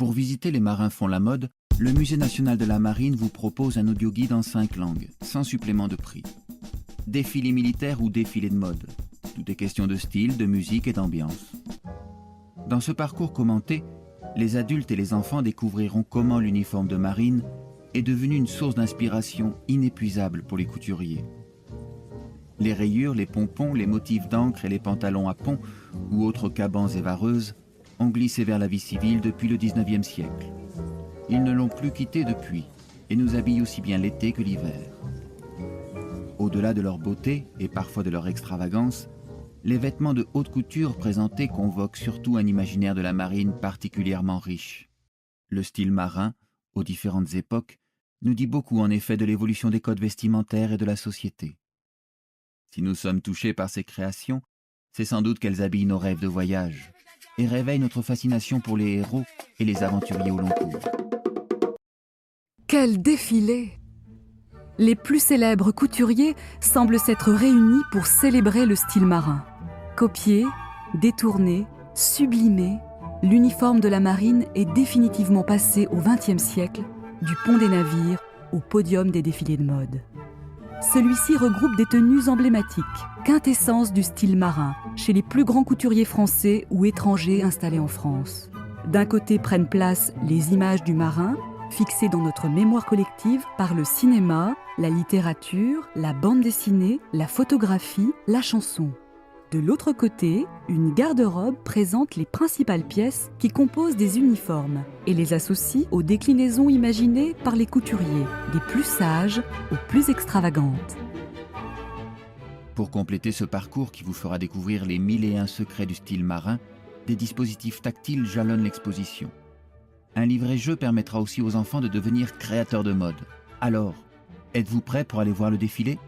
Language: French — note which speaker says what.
Speaker 1: Pour visiter Les marins font la mode, le Musée national de la marine vous propose un audioguide en 5 langues, sans supplément de prix. Défilé militaire ou défilé de mode, tout est question de style, de musique et d'ambiance. Dans ce parcours commenté, les adultes et les enfants découvriront comment l'uniforme de marine est devenu une source d'inspiration inépuisable pour les couturiers. Les rayures, les pompons, les motifs d'encre et les pantalons à pont ou autres cabans et vareuses ont glissé vers la vie civile depuis le 19e siècle. Ils ne l'ont plus quitté depuis et nous habillent aussi bien l'été que l'hiver. Au-delà de leur beauté et parfois de leur extravagance, les vêtements de haute couture présentés convoquent surtout un imaginaire de la marine particulièrement riche. Le style marin, aux différentes époques, nous dit beaucoup en effet de l'évolution des codes vestimentaires et de la société. Si nous sommes touchés par ces créations, c'est sans doute qu'elles habillent nos rêves de voyage et réveillent notre fascination pour les héros et les aventuriers au long cours.
Speaker 2: Quel défilé! Les plus célèbres couturiers semblent s'être réunis pour célébrer le style marin. Copié, détourné, sublimé, l'uniforme de la marine est définitivement passé au XXe siècle, du pont des navires au podium des défilés de mode. Celui-ci regroupe des tenues emblématiques, quintessence du style marin, chez les plus grands couturiers français ou étrangers installés en France. D'un côté prennent place les images du marin, fixées dans notre mémoire collective par le cinéma, la littérature, la bande dessinée, la photographie, la chanson. De l'autre côté, une garde-robe présente les principales pièces qui composent des uniformes et les associe aux déclinaisons imaginées par les couturiers, des plus sages aux plus extravagantes.
Speaker 1: Pour compléter ce parcours qui vous fera découvrir les 1001 secrets du style marin, des dispositifs tactiles jalonnent l'exposition. Un livret-jeu permettra aussi aux enfants de devenir créateurs de mode. Alors, êtes-vous prêts pour aller voir le défilé ?